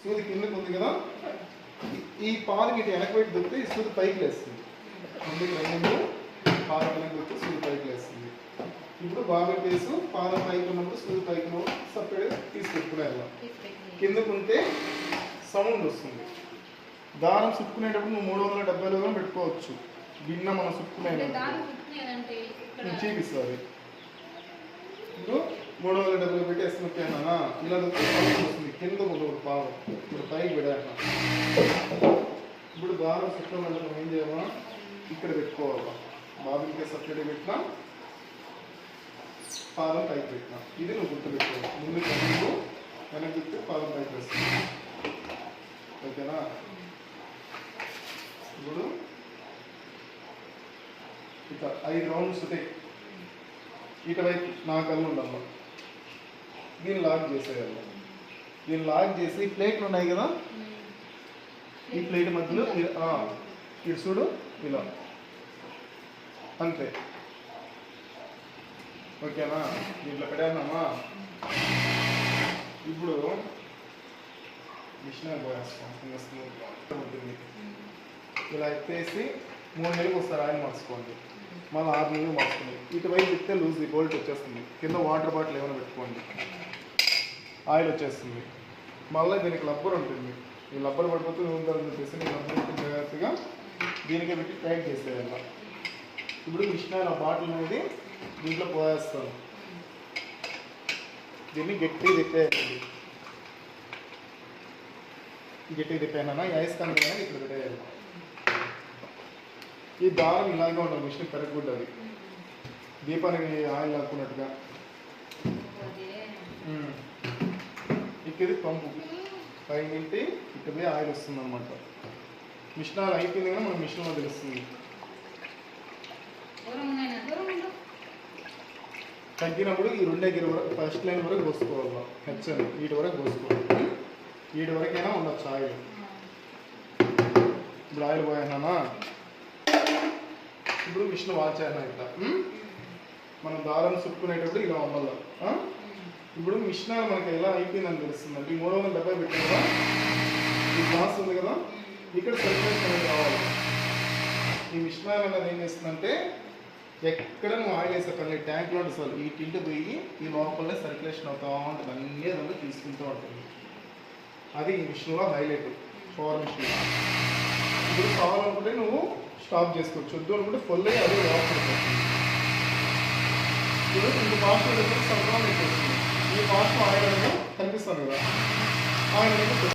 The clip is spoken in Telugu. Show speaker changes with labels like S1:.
S1: సూది కిందకు ఉంది కదా, ఈ పాలు ఇటు వెనక పెట్టి దొరికితే ఈ సూది పైకి లేస్తుంది. ముందుకు రెండు పాలు వెనక దొరికితే సూది పైకి లేస్తుంది. ఇప్పుడు బాగా కేసు పాదం పైకి ఉన్నప్పుడు సూది పైకి సపరేట్గా తీసుకెట్టుకునే వెళ్ళాం. కిందకుంటే సౌండ్ వస్తుంది. దారం చుట్టుకునేటప్పుడు నువ్వు 370 పెట్టుకోవచ్చు. గిన్నె మనం చుట్టుకునే చూపిస్తుంది. ఇప్పుడు 370 పెట్టేస్తున్నా ఇలా సౌండ్ వస్తుంది. కింద ఒక పాదం ఇప్పుడు పైకి పెట్టాక ఇప్పుడు దారం చుట్టం ఏం చేయాలా, ఇక్కడ పెట్టుకోవాలా. బాబుకి సపరేట్గా పెట్టినా, పాదం పైకి పెట్టినా. ఇది నువ్వు గుర్తుపెట్టుకోవాలి. ముందు కళ్ళు వెనక్కి తిప్పి పాదం పైకి వేస్తుంది. ఓకేనా? ఇప్పుడు ఇక 5 రౌండ్స్ ఉంటాయి. ఇటువైపు నా కళ్ళు ఉండాలి. దీన్ని లాక్ చేసేయాలి. దీన్ని లాక్ చేసి ప్లేట్లు ఉన్నాయి కదా, ఈ ప్లేట్ మధ్యలో ఇటు చూడు ఇలా అంతే. ఓకేనా? దీంట్లో పెట్టామా. ఇప్పుడు మిషన్ పోయేస్తాం. ఉంటుంది ఇలా ఎత్తేసి 3 నెలలకు ఒకసారి ఆయిల్ మార్చుకోండి. మళ్ళీ 6 నెలలు మార్చుకోండి. ఇటువైపు తిప్పితే లూజ్ బోల్ట్ వచ్చేస్తుంది. కింద వాటర్ బాటిల్ ఏమైనా పెట్టుకోండి, ఆయిల్ వచ్చేస్తుంది. మళ్ళీ దీనికి లబ్బర్ ఉంటుంది. ఈ లబ్బర్ పడిపోతే ఉందని చెప్పేసి నేను లబ్బర్ జాగ్రత్తగా దీనికే పెట్టి టైట్ చేసేయాలి. ఇప్పుడు మిషన్ ఆ బాటిల్ అనేది దీంట్లో పోయేస్తాను. దీన్ని గట్టిగా తిప్పేయాలి. గట్టిగా తిప్పానా ఈ ఐస్ కన్నా ఇక్కడ పెట్టేయాలి. ఈ దారం ఇలాగే ఉంటుంది. మిషన్ పెరగకూడదు. దీపానికి ఆయిల్ లాక్కున్నట్టుగా. ఇక్కడ పంపు పైన తింటే ఇక్కడ ఆయిల్ వస్తుంది అనమాట. మిషన్ ఆయిల్ అయిపోయింది కానీ మన మిషన్లో తెలుస్తుంది. తగ్గినప్పుడు ఈ 2 దగ్గర వరకు ఫస్ట్ లైన్ వరకు పోసుకోవాలి. హెచ్చని వీటి వరకు పోసుకోవాలి. వీటి వరకైనా ఉండొచ్చు ఆయిల్. ఇప్పుడు ఆయిల్ పోయానా, ఇప్పుడు మిషన్ వాచ్ అయినా ఇట్లా మనం దారం చుట్టుకునేటప్పుడు ఇలా ఉండాలి. ఇప్పుడు మిషన్ మనకి ఎలా అయిపోయిందని తెలుస్తుందండి. 370 పెట్టిన కదా, ఈ గ్లాస్ ఉంది కదా, ఇక్కడ సర్క్యులేషన్ అనేది రావాలి. ఈ మిషన్ అనేది ఏం చేస్తుందంటే ఎక్కడ నువ్వు ఆయిల్ వేసాకన్నా ట్యాంక్లో ఉంటుంది. ఈ టింట్ పోయి ఈ లోపలనే సర్క్యులేషన్ అవుతూ ఉంటుంది. అన్నీ దాన్ని తీసుకుంటూ ఉంటుంది. అది ఈ మిషన్లో హైలైట్. Power machine. ఇప్పుడు కావాలనుకుంటే నువ్వు స్టాప్ చేసుకోవచ్చు. వద్దు అనుకుంటే ఫుల్ అయ్యి అదే వాష్ అయిపోతుంది. ఇప్పుడు ఇంత ఫాస్ట్ సర్క్యులేషన్ అయిపోతుంది. ఈ ఫాస్ట్ ఆయిల్ అనేది కనిపిస్తుంది కదా, ఆయిల్ అనేది